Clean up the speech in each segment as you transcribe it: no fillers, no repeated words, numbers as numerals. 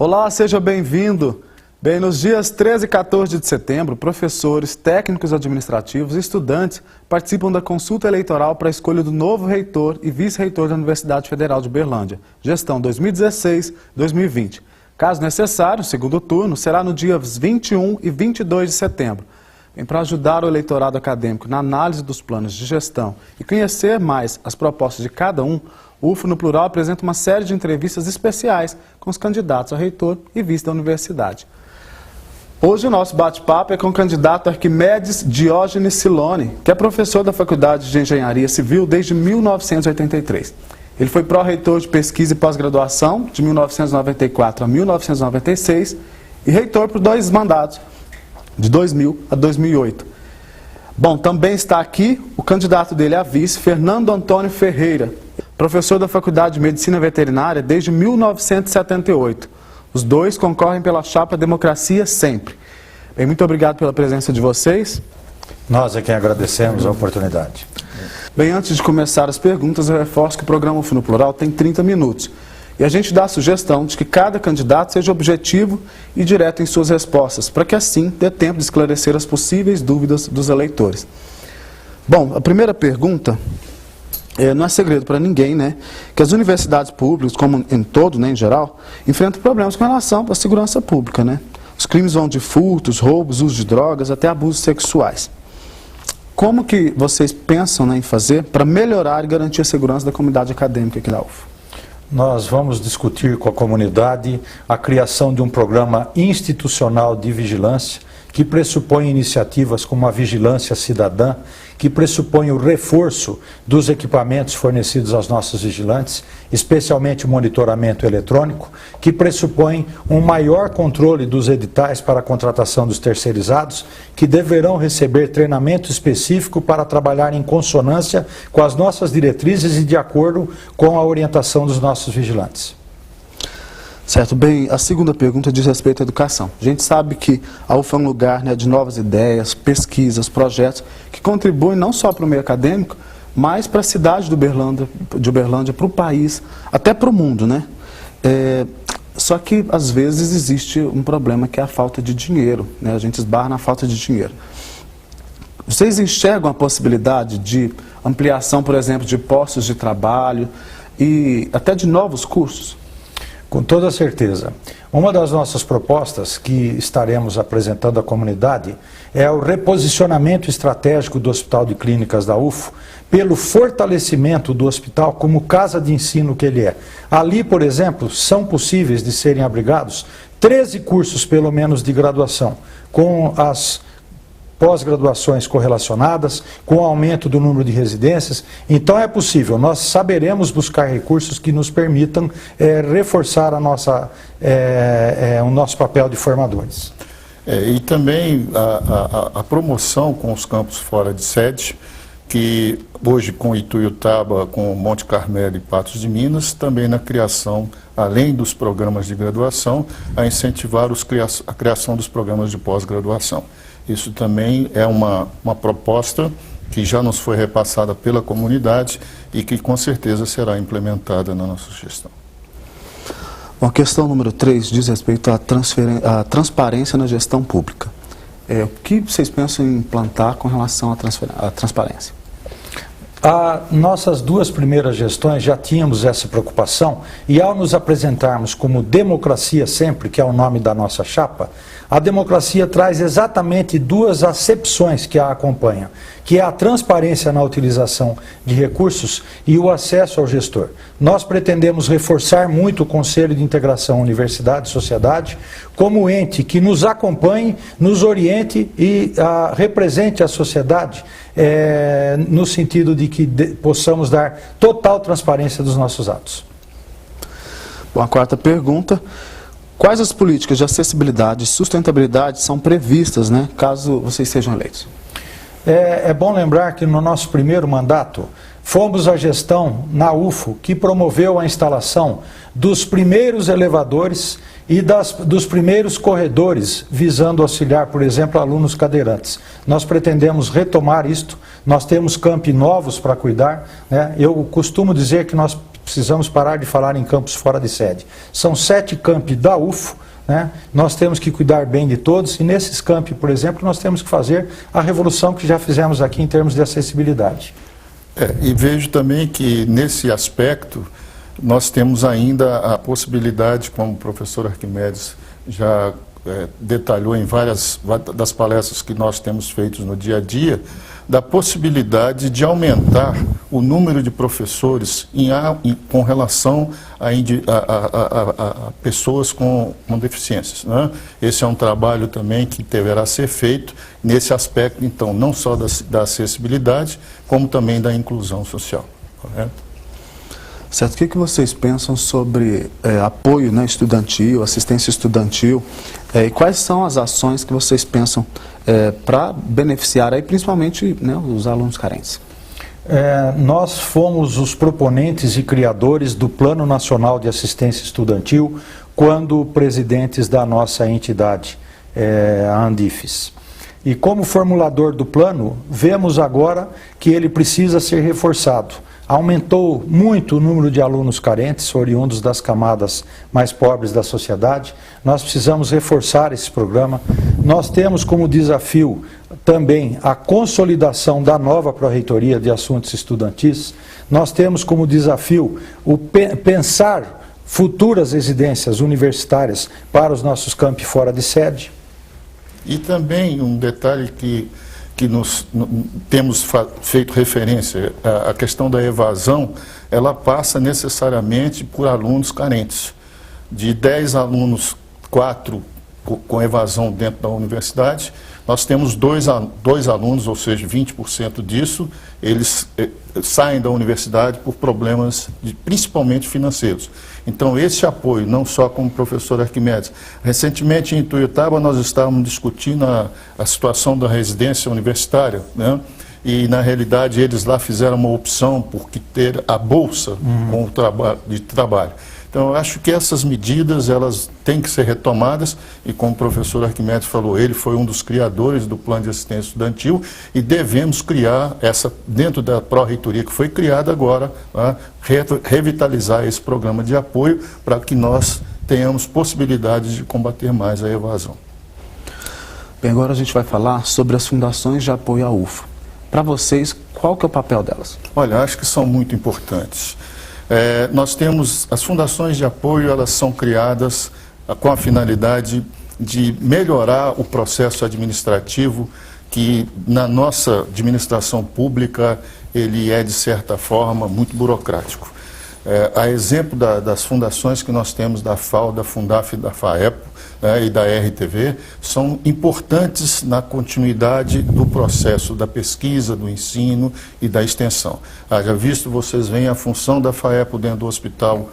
Olá, seja bem-vindo. Bem, nos dias 13 e 14 de setembro, professores, técnicos administrativos e estudantes participam da consulta eleitoral para a escolha do novo reitor e vice-reitor da Universidade Federal de Uberlândia, gestão 2016-2020. Caso necessário, o segundo turno será no dias 21 e 22 de setembro. Para ajudar o eleitorado acadêmico na análise dos planos de gestão e conhecer mais as propostas de cada um, o UFO no Plural apresenta uma série de entrevistas especiais com os candidatos a reitor e vice da universidade. Hoje o nosso bate-papo é com o candidato Arquimedes Diógenes Silone, que é professor da Faculdade de Engenharia Civil desde 1983. Ele foi pró-reitor de pesquisa e pós-graduação de 1994 a 1996 e reitor por 2 mandatos, de 2000 a 2008. Bom, também está aqui o candidato dele a vice, Fernando Antônio Ferreira, professor da Faculdade de Medicina Veterinária desde 1978. Os dois concorrem pela chapa Democracia Sempre. Bem, muito obrigado pela presença de vocês. Nós é quem agradecemos a oportunidade. Bem, antes de começar as perguntas, eu reforço que o programa UFO no Plural tem 30 minutos. E a gente dá a sugestão de que cada candidato seja objetivo e direto em suas respostas, para que assim dê tempo de esclarecer as possíveis dúvidas dos eleitores. Bom, a primeira pergunta, não é segredo para ninguém, né, que as universidades públicas, como em todo, né, em geral, enfrentam problemas com relação à segurança pública, né? Os crimes vão de furtos, roubos, uso de drogas, até abusos sexuais. Como que vocês pensam, né, em fazer para melhorar e garantir a segurança da comunidade acadêmica aqui da UFO? Nós vamos discutir com a comunidade a criação de um programa institucional de vigilância que pressupõe iniciativas como a vigilância cidadã, que pressupõe o reforço dos equipamentos fornecidos aos nossos vigilantes, especialmente o monitoramento eletrônico, que pressupõe um maior controle dos editais para a contratação dos terceirizados, que deverão receber treinamento específico para trabalhar em consonância com as nossas diretrizes e de acordo com a orientação dos nossos vigilantes. Certo. Bem, a segunda pergunta diz respeito à educação. A gente sabe que a UFO é um lugar, né, de novas ideias, pesquisas, projetos, que contribuem não só para o meio acadêmico, mas para a cidade de Uberlândia, para o país, até para o mundo, né? Só que, às vezes, existe um problema que é a falta de dinheiro, né? A gente esbarra na falta de dinheiro. Vocês enxergam a possibilidade de ampliação, por exemplo, de postos de trabalho e até de novos cursos? Com toda certeza. Uma das nossas propostas que estaremos apresentando à comunidade é o reposicionamento estratégico do Hospital de Clínicas da UFO pelo fortalecimento do hospital como casa de ensino que ele é. Ali, por exemplo, são possíveis de serem abrigados 13 cursos, pelo menos, de graduação, com as pós-graduações correlacionadas, com o aumento do número de residências. Então é possível, nós saberemos buscar recursos que nos permitam reforçar o nosso papel de formadores. E também a promoção com os campos fora de sede, que hoje com Ituiutaba, com Monte Carmelo e Patos de Minas, também na criação, além dos programas de graduação, a incentivar a criação dos programas de pós-graduação. Isso também é uma proposta que já nos foi repassada pela comunidade e que com certeza será implementada na nossa gestão. Bom, a questão número 3 diz respeito à transparência na gestão pública. O que vocês pensam em implantar com relação à transparência? Nossas 2 primeiras gestões já tínhamos essa preocupação e ao nos apresentarmos como Democracia Sempre, que é o nome da nossa chapa, a democracia traz exatamente 2 acepções que a acompanham, que é a transparência na utilização de recursos e o acesso ao gestor. Nós pretendemos reforçar muito o Conselho de Integração Universidade-Sociedade como ente que nos acompanhe, nos oriente e represente a sociedade no sentido de que possamos dar total transparência dos nossos atos. Bom, a 4ª pergunta: quais as políticas de acessibilidade e sustentabilidade são previstas, né, caso vocês sejam eleitos? É bom lembrar que no nosso primeiro mandato fomos a gestão na UFO que promoveu a instalação dos primeiros elevadores e dos primeiros corredores visando auxiliar, por exemplo, alunos cadeirantes. Nós pretendemos retomar isto, nós temos campi novos para cuidar, né? Eu costumo dizer que nós precisamos parar de falar em campos fora de sede. São 7 campi da UFO, né? Nós temos que cuidar bem de todos e nesses campi, por exemplo, nós temos que fazer a revolução que já fizemos aqui em termos de acessibilidade. E vejo também que nesse aspecto nós temos ainda a possibilidade, como o professor Arquimedes já detalhou em várias das palestras que nós temos feito no dia a dia, da possibilidade de aumentar o número de professores com relação a pessoas com deficiências, né? Esse é um trabalho também que deverá ser feito nesse aspecto, então, não só da acessibilidade, como também da inclusão social. Correto? Certo. O que vocês pensam sobre apoio, né, estudantil, assistência estudantil, e quais são as ações que vocês pensam para beneficiar aí, principalmente, né, os alunos carentes? Nós fomos os proponentes e criadores do Plano Nacional de Assistência Estudantil quando presidentes da nossa entidade, a Andifes. E como formulador do plano, vemos agora que ele precisa ser reforçado. Aumentou muito o número de alunos carentes, oriundos das camadas mais pobres da sociedade. Nós precisamos reforçar esse programa. Nós temos como desafio também a consolidação da nova Pró-Reitoria de Assuntos Estudantis. Nós temos como desafio o pensar futuras residências universitárias para os nossos campi fora de sede. E também um detalhe que temos feito referência, a questão da evasão, ela passa necessariamente por alunos carentes. De 10 alunos, 4 com evasão dentro da universidade, nós temos dois alunos, ou seja, 20% disso, eles saem da universidade por problemas principalmente financeiros. Então, esse apoio, não só como o professor Arquimedes. Recentemente, em Ituiutaba, nós estávamos discutindo a situação da residência universitária, né? E, na realidade, eles lá fizeram uma opção por ter a bolsa com o trabalho. Então, eu acho que essas medidas, elas têm que ser retomadas, e como o professor Arquimedes falou, ele foi um dos criadores do Plano de Assistência Estudantil, e devemos criar dentro da Pró-Reitoria que foi criada agora, né, revitalizar esse programa de apoio para que nós tenhamos possibilidades de combater mais a evasão. Bem, agora a gente vai falar sobre as fundações de apoio à UFO. Para vocês, qual que é o papel delas? Olha, acho que são muito importantes. Nós temos as fundações de apoio, elas são criadas com a finalidade de melhorar o processo administrativo, que na nossa administração pública ele é, de certa forma, muito burocrático. A exemplo das fundações que nós temos da FAO, da Fundaf, da FAEPO, né, e da RTV, são importantes na continuidade do processo da pesquisa, do ensino e da extensão. Já visto, vocês veem a função da FAEPO dentro do hospital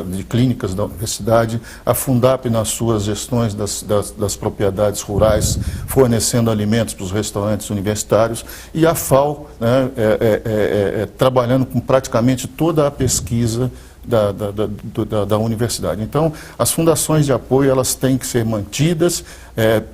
de clínicas da universidade, a Fundap nas suas gestões das propriedades rurais, fornecendo alimentos para os restaurantes universitários, e a FAO, né, trabalhando com praticamente toda a pesquisa da universidade. Então, as fundações de apoio, elas têm que ser mantidas,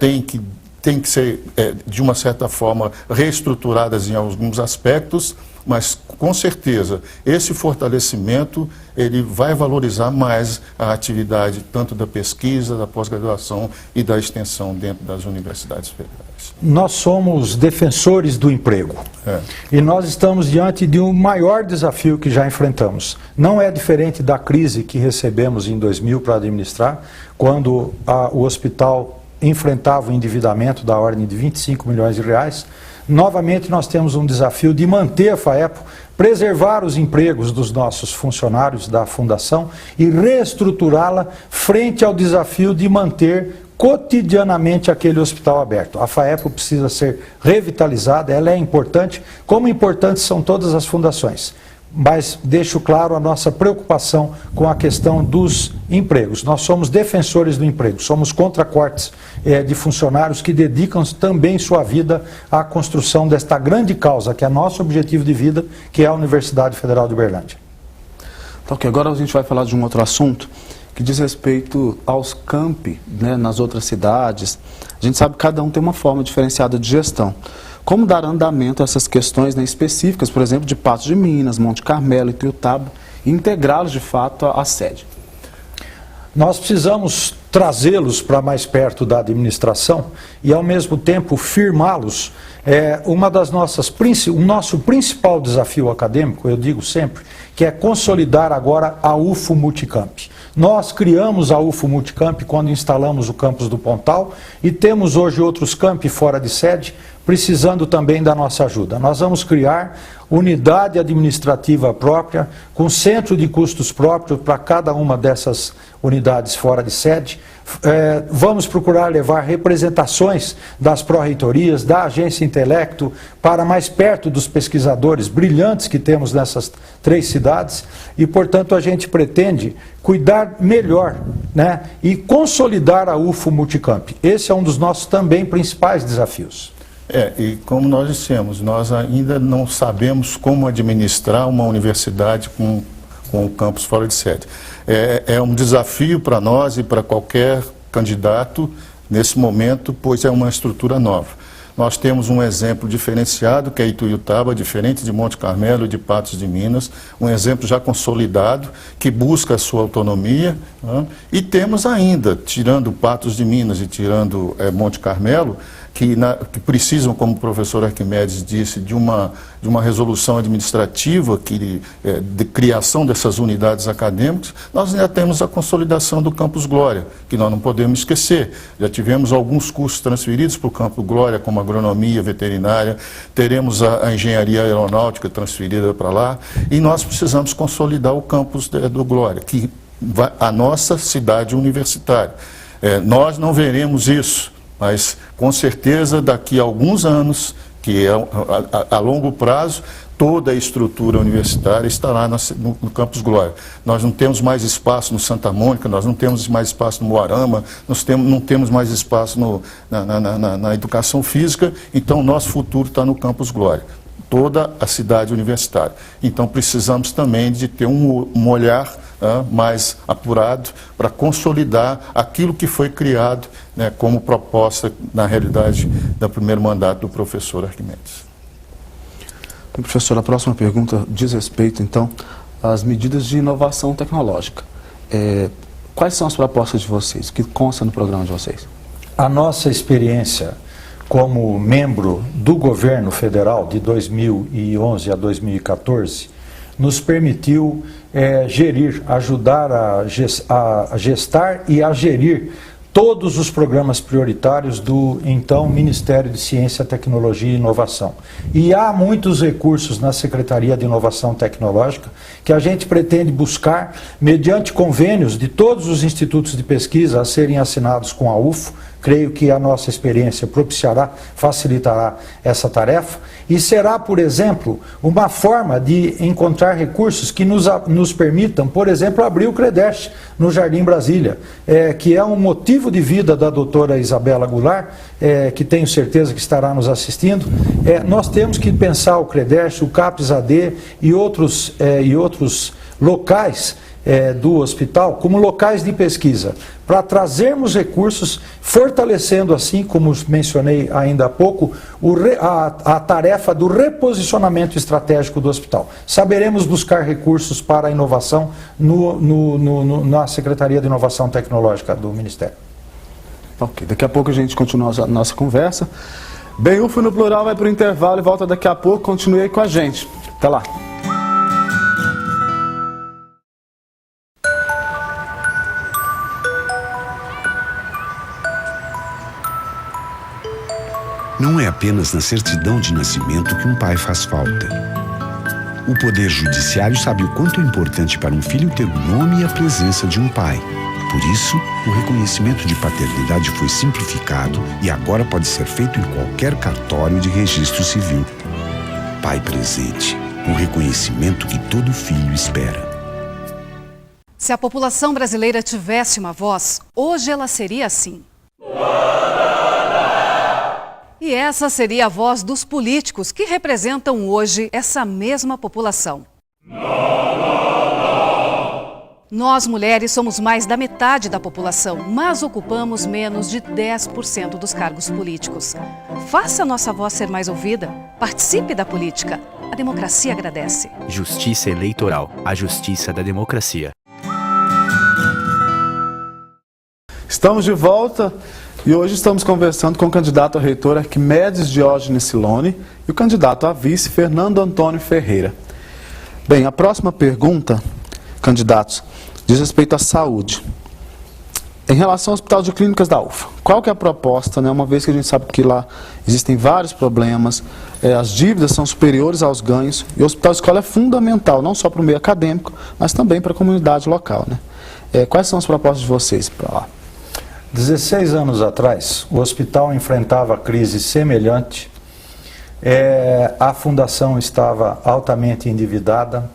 têm que ser, de uma certa forma, reestruturadas em alguns aspectos, mas, com certeza, esse fortalecimento, ele vai valorizar mais a atividade, tanto da pesquisa, da pós-graduação e da extensão dentro das universidades federais. Nós somos defensores do emprego. E nós estamos diante de um maior desafio que já enfrentamos. Não é diferente da crise que recebemos em 2000 para administrar, quando o hospital enfrentava o endividamento da ordem de 25 milhões de reais. Novamente nós temos um desafio de manter a FAEPO, preservar os empregos dos nossos funcionários da fundação e reestruturá-la frente ao desafio de manter cotidianamente aquele hospital aberto. A FAEPO precisa ser revitalizada, ela é importante, como importantes são todas as fundações. Mas deixo claro a nossa preocupação com a questão dos empregos. Nós somos defensores do emprego, somos contra cortes de funcionários que dedicam também sua vida à construção desta grande causa, que é nosso objetivo de vida, que é a Universidade Federal de Uberlândia. Então, agora a gente vai falar de um outro assunto que diz respeito aos campi, né, nas outras cidades. A gente sabe que cada um tem uma forma diferenciada de gestão. Como dar andamento a essas questões, né, específicas, por exemplo, de Patos de Minas, Monte Carmelo, Ituiutaba, e integrá-los de fato à sede? Nós precisamos trazê-los para mais perto da administração e, ao mesmo tempo, firmá-los. O nosso principal desafio acadêmico, eu digo sempre, que é consolidar agora a UFO Multicamp. Nós criamos a UFO Multicamp quando instalamos o campus do Pontal e temos hoje outros campi fora de sede, precisando também da nossa ajuda. Nós vamos criar unidade administrativa própria, com centro de custos próprios para cada uma dessas unidades fora de sede. Vamos procurar levar representações das pró-reitorias, da agência Intelecto, para mais perto dos pesquisadores brilhantes que temos nessas 3 cidades e, portanto, a gente pretende cuidar melhor, né, e consolidar a UFO Multicamp. Esse é um dos nossos também principais desafios. E como nós dissemos, nós ainda não sabemos como administrar uma universidade com o campus fora de sede. É um desafio para nós e para qualquer candidato nesse momento, pois é uma estrutura nova. Nós temos um exemplo diferenciado, que é Ituiutaba, diferente de Monte Carmelo e de Patos de Minas, um exemplo já consolidado, que busca a sua autonomia, né? E temos ainda, tirando Patos de Minas e tirando Monte Carmelo, que precisam, como o professor Arquimedes disse, de uma resolução administrativa de criação dessas unidades acadêmicas. Nós ainda temos a consolidação do Campus Glória, que nós não podemos esquecer. Já tivemos alguns cursos transferidos para o Campus Glória, como agronomia, veterinária, teremos a engenharia aeronáutica transferida para lá, e nós precisamos consolidar o Campus do Glória, que a nossa cidade universitária. Nós não veremos isso, mas com certeza daqui a alguns anos, que é a longo prazo, toda a estrutura universitária estará no Campus Glória. Nós não temos mais espaço no Santa Mônica, nós não temos mais espaço no Moarama, não temos mais espaço na educação física, então o nosso futuro está no Campus Glória, toda a cidade universitária. Então precisamos também de ter um olhar mais apurado para consolidar aquilo que foi criado, né, como proposta, na realidade, do primeiro mandato do professor Arquimedes. Professor, a próxima pergunta diz respeito, então, às medidas de inovação tecnológica. Quais são as propostas de vocês? O que consta no programa de vocês? A nossa experiência como membro do governo federal de 2011 a 2014 nos permitiu ajudar a gestar e a gerir todos os programas prioritários do então Ministério de Ciência, Tecnologia e Inovação. E há muitos recursos na Secretaria de Inovação Tecnológica que a gente pretende buscar mediante convênios de todos os institutos de pesquisa a serem assinados com a UFO. Creio que a nossa experiência propiciará, facilitará essa tarefa e será, por exemplo, uma forma de encontrar recursos que nos permitam, por exemplo, abrir o CREDEST no Jardim Brasília, que é um motivo de vida da doutora Isabela Goulart, que tenho certeza que estará nos assistindo. Nós temos que pensar o CREDEST, o CAPES-AD e outros locais do hospital como locais de pesquisa, para trazermos recursos, fortalecendo assim, como mencionei ainda há pouco, a tarefa do reposicionamento estratégico do hospital. Saberemos buscar recursos para a inovação na Secretaria de Inovação Tecnológica do Ministério. Ok, daqui a pouco a gente continua a nossa conversa. Bem, UFO no Plural vai para o intervalo e volta daqui a pouco. Continue aí com a gente. Até lá. Não é apenas na certidão de nascimento que um pai faz falta. O Poder Judiciário sabe o quanto é importante para um filho ter o nome e a presença de um pai. Por isso, o reconhecimento de paternidade foi simplificado e agora pode ser feito em qualquer cartório de registro civil. Pai presente, um reconhecimento que todo filho espera. Se a população brasileira tivesse uma voz, hoje ela seria assim. E essa seria a voz dos políticos que representam hoje essa mesma população. Nós, mulheres, somos mais da metade da população, mas ocupamos menos de 10% dos cargos políticos. Faça a nossa voz ser mais ouvida. Participe da política. A democracia agradece. Justiça Eleitoral, a justiça da democracia. Estamos de volta e hoje estamos conversando com o candidato a reitor Arquimedes Diógenes Siloni e o candidato a vice Fernando Antônio Ferreira. Bem, a próxima pergunta, candidatos, diz respeito à saúde. Em relação ao Hospital de Clínicas da UFA, qual que é a proposta, né? Uma vez que a gente sabe que lá existem vários problemas, as dívidas são superiores aos ganhos, e o Hospital Escola é fundamental, não só para o meio acadêmico, mas também para a comunidade local, né? Quais são as propostas de vocês para lá? 16 anos atrás, o hospital enfrentava crise semelhante, a fundação estava altamente endividada,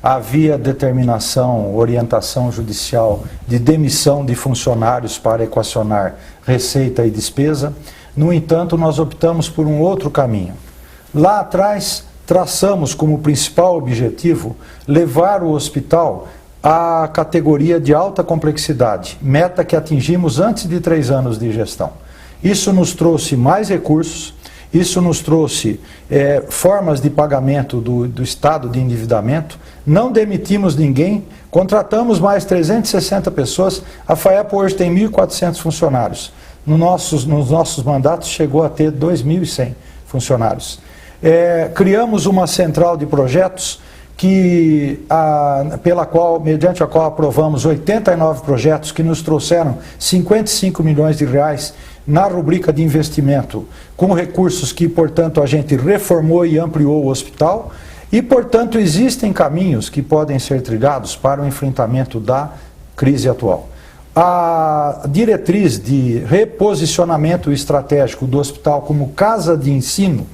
havia determinação, orientação judicial de demissão de funcionários para equacionar receita e despesa. No entanto, nós optamos por um outro caminho. Lá atrás, traçamos como principal objetivo levar o hospital à categoria de alta complexidade, meta que atingimos antes de 3 anos de gestão. Isso nos trouxe mais recursos, isso nos trouxe formas de pagamento do estado de endividamento, não demitimos ninguém, contratamos mais 360 pessoas, a FAEP hoje tem 1.400 funcionários, nos nossos mandatos chegou a ter 2.100 funcionários. Criamos uma central de projetos mediante a qual aprovamos 89 projetos que nos trouxeram 55 milhões de reais na rubrica de investimento, com recursos que, portanto, a gente reformou e ampliou o hospital e, portanto, existem caminhos que podem ser trilhados para o enfrentamento da crise atual. A diretriz de reposicionamento estratégico do hospital como casa de ensino,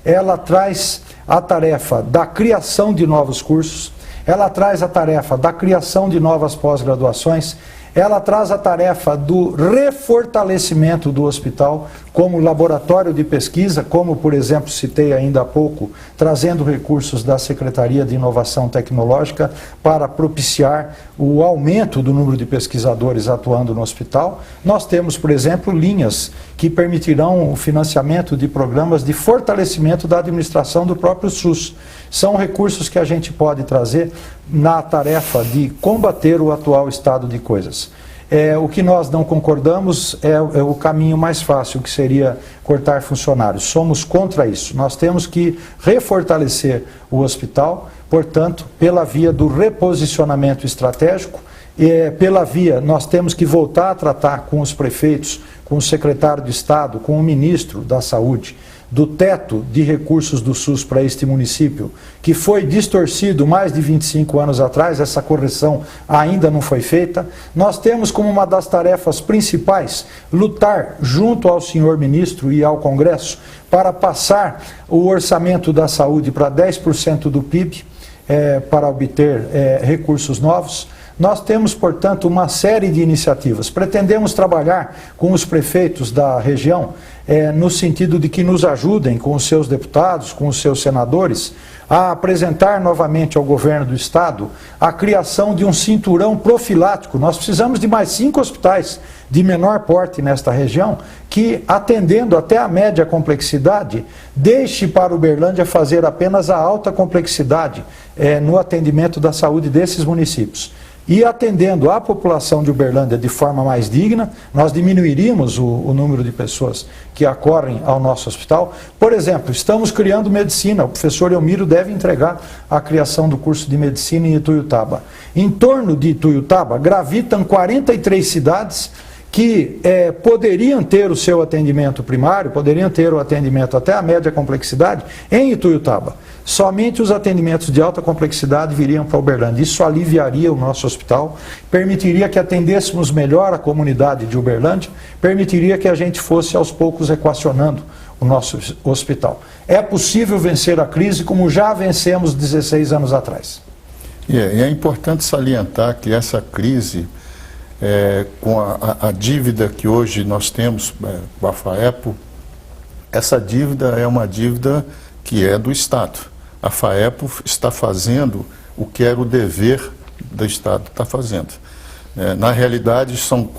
ela traz a tarefa da criação de novos cursos, ela traz a tarefa da criação de novas pós-graduações, ela traz a tarefa do refortalecimento do hospital como laboratório de pesquisa, como, por exemplo, citei ainda há pouco, trazendo recursos da Secretaria de Inovação Tecnológica para propiciar o aumento do número de pesquisadores atuando no hospital. Nós temos, por exemplo, linhas que permitirão o financiamento de programas de fortalecimento da administração do próprio SUS. São recursos que a gente pode trazer na tarefa de combater o atual estado de coisas. O que nós não concordamos é o caminho mais fácil, que seria cortar funcionários. Somos contra isso. Nós temos que refortalecer o hospital, portanto, pela via do reposicionamento estratégico, pela via, nós temos que voltar a tratar com os prefeitos, com o secretário de Estado, com o ministro da Saúde, do teto de recursos do SUS para este município, que foi distorcido mais de 25 anos atrás, essa correção ainda não foi feita. Nós temos como uma das tarefas principais lutar junto ao senhor ministro e ao Congresso para passar o orçamento da saúde para 10% do PIB, para obter recursos novos. Nós temos, portanto, uma série de iniciativas. Pretendemos trabalhar com os prefeitos da região no sentido de que nos ajudem com os seus deputados, com os seus senadores, a apresentar novamente ao governo do estado a criação de um cinturão profilático. Nós precisamos de mais 5 hospitais de menor porte nesta região que, atendendo até a média complexidade, deixe para Uberlândia fazer apenas a alta complexidade no atendimento da saúde desses municípios. E atendendo a população de Uberlândia de forma mais digna, nós diminuiríamos o número de pessoas que acorrem ao nosso hospital. Por exemplo, estamos criando medicina, o professor Elmiro deve entregar a criação do curso de medicina em Ituiutaba. Em torno de Ituiutaba gravitam 43 cidades que poderiam ter o seu atendimento primário, poderiam ter o atendimento até a média complexidade em Ituiutaba. Somente os atendimentos de alta complexidade viriam para Uberlândia. Isso aliviaria o nosso hospital, permitiria que atendêssemos melhor a comunidade de Uberlândia, permitiria que a gente fosse aos poucos equacionando o nosso hospital. É possível vencer a crise como já vencemos 16 anos atrás. E é importante salientar que essa crise, com a dívida que hoje nós temos com a FAEP, essa dívida é uma dívida que é do Estado. A FAEP está fazendo o que era o dever do Estado estar fazendo. Na realidade, são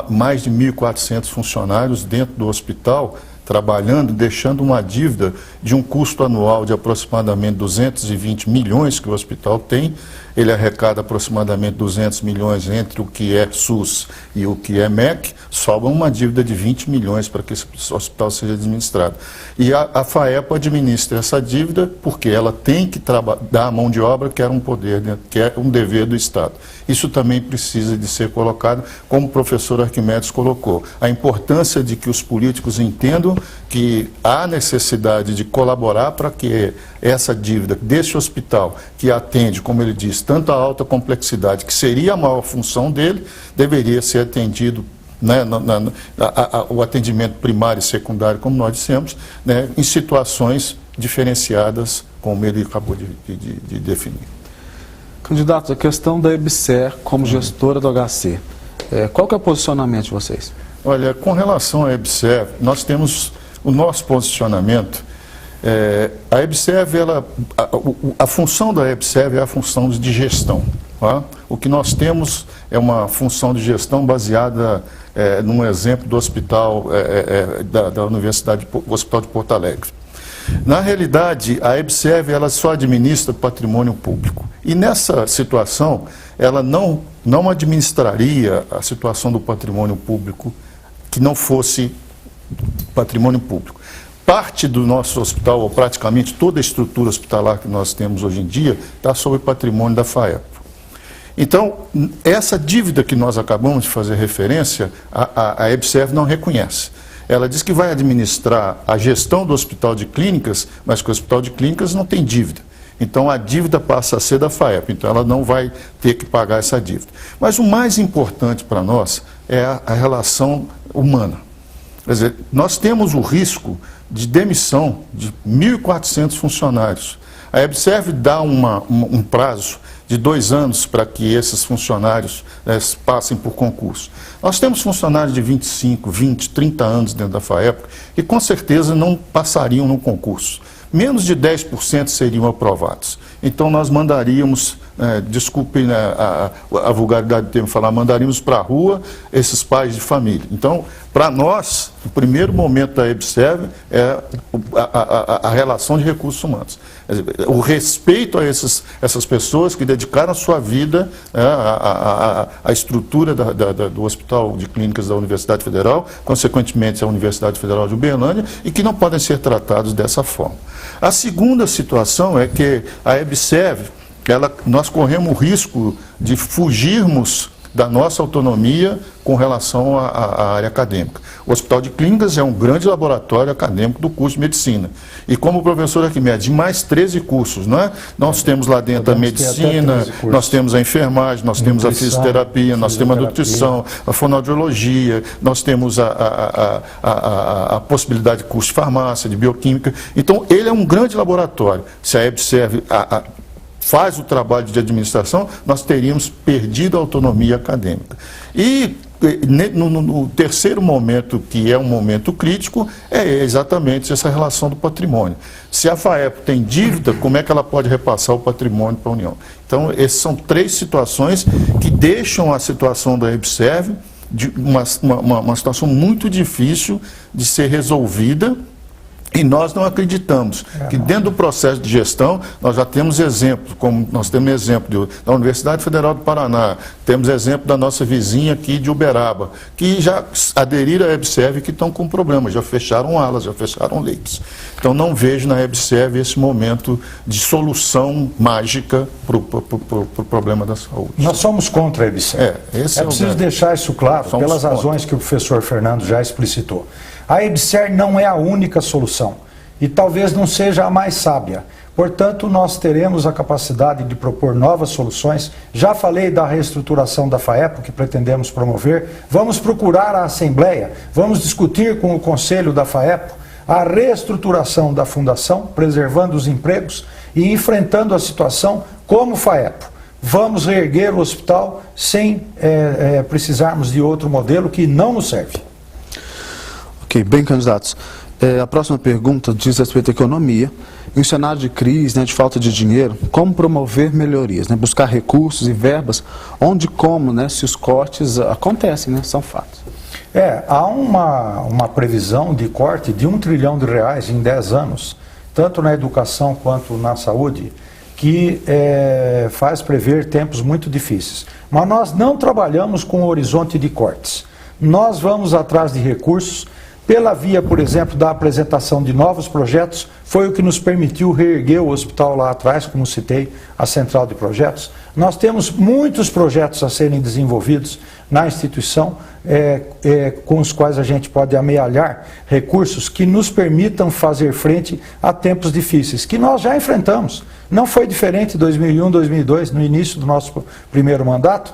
mais de 1.400 funcionários dentro do hospital, trabalhando, deixando uma dívida de um custo anual de aproximadamente 220 milhões que o hospital tem. Ele arrecada aproximadamente 200 milhões entre o que é SUS e o que é MEC, sobra uma dívida de 20 milhões para que esse hospital seja administrado. E a FAEPO administra essa dívida porque ela tem que dar a mão de obra, que era um poder, né, que é um dever do Estado. Isso também precisa de ser colocado, como o professor Arquimedes colocou. A importância de que os políticos entendam que há necessidade de colaborar para que essa dívida desse hospital, que atende, como ele diz, tanto a alta complexidade, que seria a maior função dele, deveria ser atendido, né, o atendimento primário e secundário, como nós dissemos, né, em situações diferenciadas, como ele acabou de definir. Candidatos, a questão da EBSER como gestora do HC, qual que é o posicionamento de vocês? Olha, com relação à EBSER, nós temos o nosso posicionamento. A EBSER, a função da EBSER é a função de gestão. Tá? O que nós temos é uma função de gestão baseada num exemplo do hospital da Universidade, o Hospital de Porto Alegre. Na realidade, a EBSER ela só administra patrimônio público. E nessa situação, ela não administraria a situação do patrimônio público que não fosse patrimônio público. Parte do nosso hospital, ou praticamente toda a estrutura hospitalar que nós temos hoje em dia, está sob patrimônio da FAEPO. Então, essa dívida que nós acabamos de fazer referência, a EBSER não reconhece. Ela diz que vai administrar a gestão do hospital de clínicas, mas que o hospital de clínicas não tem dívida. Então, a dívida passa a ser da FAEPO, então ela não vai ter que pagar essa dívida. Mas o mais importante para nós é a relação humana. Quer dizer, nós temos o risco de demissão de 1.400 funcionários. A EBSER dá um prazo de 2 anos para que esses funcionários passem por concurso. Nós temos funcionários de 25, 20, 30 anos dentro da FAEPO que com certeza não passariam no concurso. Menos de 10% seriam aprovados. Então nós mandaríamos, desculpem a vulgaridade do termo falar, mandaríamos para a rua esses pais de família. Então, para nós, o primeiro momento da EBSER é a relação de recursos humanos. O respeito a essas pessoas que dedicaram a sua vida à estrutura do Hospital de Clínicas da Universidade Federal, consequentemente a Universidade Federal de Uberlândia, e que não podem ser tratados dessa forma. A segunda situação é que a EBSER, nós corremos o risco de fugirmos da nossa autonomia com relação à área acadêmica. O Hospital de Clínicas é um grande laboratório acadêmico do curso de medicina. E como o professor Arquimedes, de mais 13 cursos, não é? Nós temos lá dentro a medicina, nós temos a enfermagem, nós temos a fisioterapia, nós temos a nutrição, a fonoaudiologia, nós temos a possibilidade de curso de farmácia, de bioquímica. Então, ele é um grande laboratório. Se a EBSER faz o trabalho de administração, nós teríamos perdido a autonomia acadêmica. E no terceiro momento, que é um momento crítico, é exatamente essa relação do patrimônio. Se a FAEPO tem dívida, como é que ela pode repassar o patrimônio para a União? Então, essas são 3 situações que deixam a situação da EBSER de uma situação muito difícil de ser resolvida. E nós não acreditamos que dentro do processo de gestão nós já temos exemplos, como nós temos exemplo da Universidade Federal do Paraná, temos exemplo da nossa vizinha aqui de Uberaba, que já aderiram à EBSER e que estão com problemas, já fecharam alas, já fecharam leitos. Então não vejo na EBSER esse momento de solução mágica para o problema da saúde. Nós somos contra a EBSER. É preciso deixar isso claro, pelas razões que o professor Fernando já explicitou. A EBSER não é a única solução e talvez não seja a mais sábia. Portanto, nós teremos a capacidade de propor novas soluções. Já falei da reestruturação da FAEPO que pretendemos promover. Vamos procurar a Assembleia, vamos discutir com o Conselho da FAEPO a reestruturação da Fundação, preservando os empregos e enfrentando a situação como FAEPO. Vamos reerguer o hospital sem precisarmos de outro modelo que não nos serve. Ok, bem, candidatos. A próxima pergunta diz respeito à economia. Em um cenário de crise, de falta de dinheiro, como promover melhorias? Buscar recursos e verbas, onde e como, se os cortes acontecem, são fatos. Há uma previsão de corte de R$1 trilhão em 10 anos, tanto na educação quanto na saúde, que faz prever tempos muito difíceis. Mas nós não trabalhamos com horizonte de cortes. Nós vamos atrás de recursos, pela via, por exemplo, da apresentação de novos projetos, foi o que nos permitiu reerguer o hospital lá atrás, como citei, a central de projetos. Nós temos muitos projetos a serem desenvolvidos na instituição, com os quais a gente pode amealhar recursos que nos permitam fazer frente a tempos difíceis, que nós já enfrentamos. Não foi diferente em 2001, 2002, no início do nosso primeiro mandato.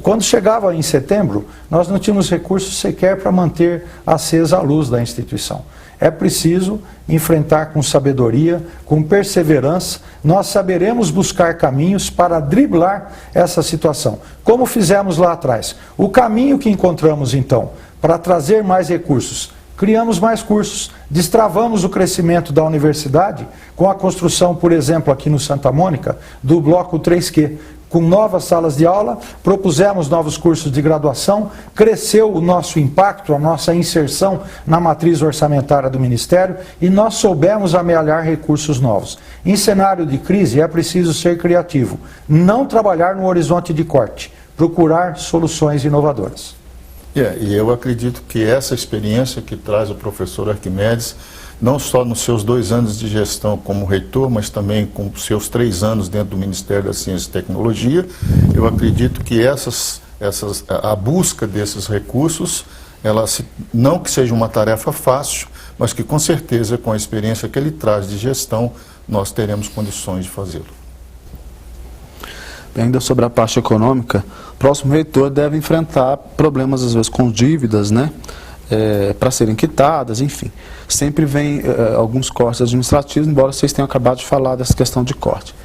Quando chegava em setembro, nós não tínhamos recursos sequer para manter acesa a luz da instituição. É preciso enfrentar com sabedoria, com perseverança. Nós saberemos buscar caminhos para driblar essa situação, como fizemos lá atrás. O caminho que encontramos, então, para trazer mais recursos: criamos mais cursos, destravamos o crescimento da universidade com a construção, por exemplo, aqui no Santa Mônica, do bloco 3Q, com novas salas de aula, propusemos novos cursos de graduação, cresceu o nosso impacto, a nossa inserção na matriz orçamentária do Ministério e nós soubemos amealhar recursos novos. Em cenário de crise é preciso ser criativo, não trabalhar no horizonte de corte, procurar soluções inovadoras. E eu acredito que essa experiência que traz o professor Arquimedes, não só nos seus 2 anos de gestão como reitor, mas também com os seus 3 anos dentro do Ministério da Ciência e Tecnologia, eu acredito que a busca desses recursos, não que seja uma tarefa fácil, mas que com certeza, com a experiência que ele traz de gestão, nós teremos condições de fazê-lo. Ainda sobre a parte econômica, o próximo reitor deve enfrentar problemas, às vezes, com dívidas, né? Para serem quitadas, enfim. Sempre vem alguns cortes administrativos, embora vocês tenham acabado de falar dessa questão de corte.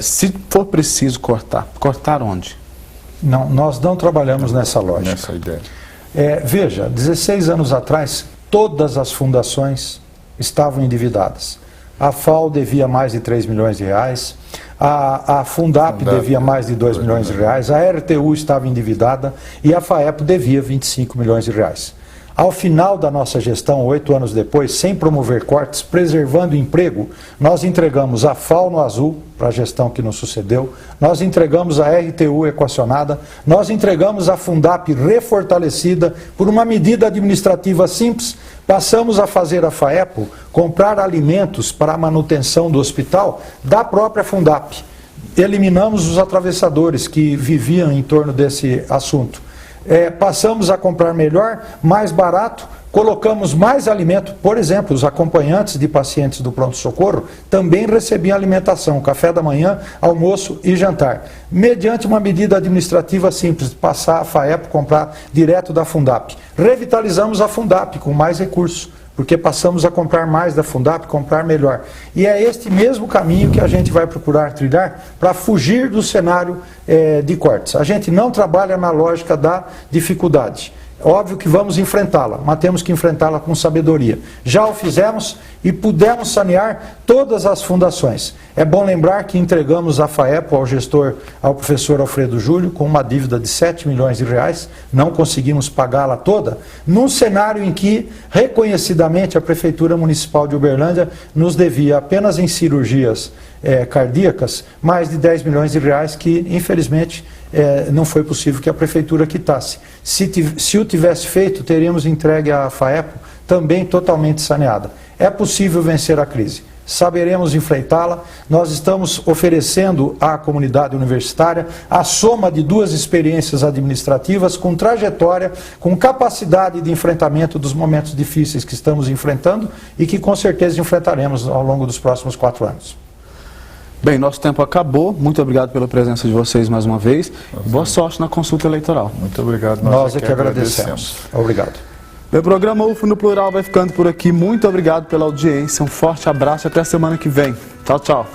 Se for preciso cortar onde? Não, nós não trabalhamos nessa lógica. Nessa ideia. Veja, 16 anos atrás, todas as fundações estavam endividadas. A FAO devia mais de R$3 milhões, a Fundap devia mais de R$2 milhões, a RTU estava endividada e a FAEP devia R$25 milhões. Ao final da nossa gestão, 8 anos depois, sem promover cortes, preservando o emprego, nós entregamos a FAO no azul, para a gestão que nos sucedeu, nós entregamos a RTU equacionada, nós entregamos a Fundap refortalecida por uma medida administrativa simples, passamos a fazer a FAEPO comprar alimentos para a manutenção do hospital da própria Fundap. Eliminamos os atravessadores que viviam em torno desse assunto. Passamos a comprar melhor, mais barato, colocamos mais alimento. Por exemplo, os acompanhantes de pacientes do pronto-socorro também recebiam alimentação, café da manhã, almoço e jantar. Mediante uma medida administrativa simples, passar a FAEP comprar direto da Fundap. Revitalizamos a Fundap com mais recursos, porque passamos a comprar mais da Fundap, comprar melhor. E é este mesmo caminho que a gente vai procurar trilhar para fugir do cenário de cortes. A gente não trabalha na lógica da dificuldade. Óbvio que vamos enfrentá-la, mas temos que enfrentá-la com sabedoria. Já o fizemos e pudemos sanear todas as fundações. É bom lembrar que entregamos a FAEPO ao professor Alfredo Júlio, com uma dívida de R$7 milhões, não conseguimos pagá-la toda, num cenário em que, reconhecidamente, a Prefeitura Municipal de Uberlândia nos devia apenas em cirurgias cardíacas mais de R$10 milhões que, infelizmente, não foi possível que a Prefeitura quitasse. Se o tivesse feito, teríamos entregue a FAEPO também totalmente saneada. É possível vencer a crise. Saberemos enfrentá-la. Nós estamos oferecendo à comunidade universitária a soma de 2 experiências administrativas com trajetória, com capacidade de enfrentamento dos momentos difíceis que estamos enfrentando e que com certeza enfrentaremos ao longo dos próximos 4 anos. Bem, nosso tempo acabou. Muito obrigado pela presença de vocês mais uma vez. Boa sorte na consulta eleitoral. Muito obrigado. Nós é que agradecemos. Obrigado. O programa UFO no Plural vai ficando por aqui. Muito obrigado pela audiência. Um forte abraço e até a semana que vem. Tchau, tchau.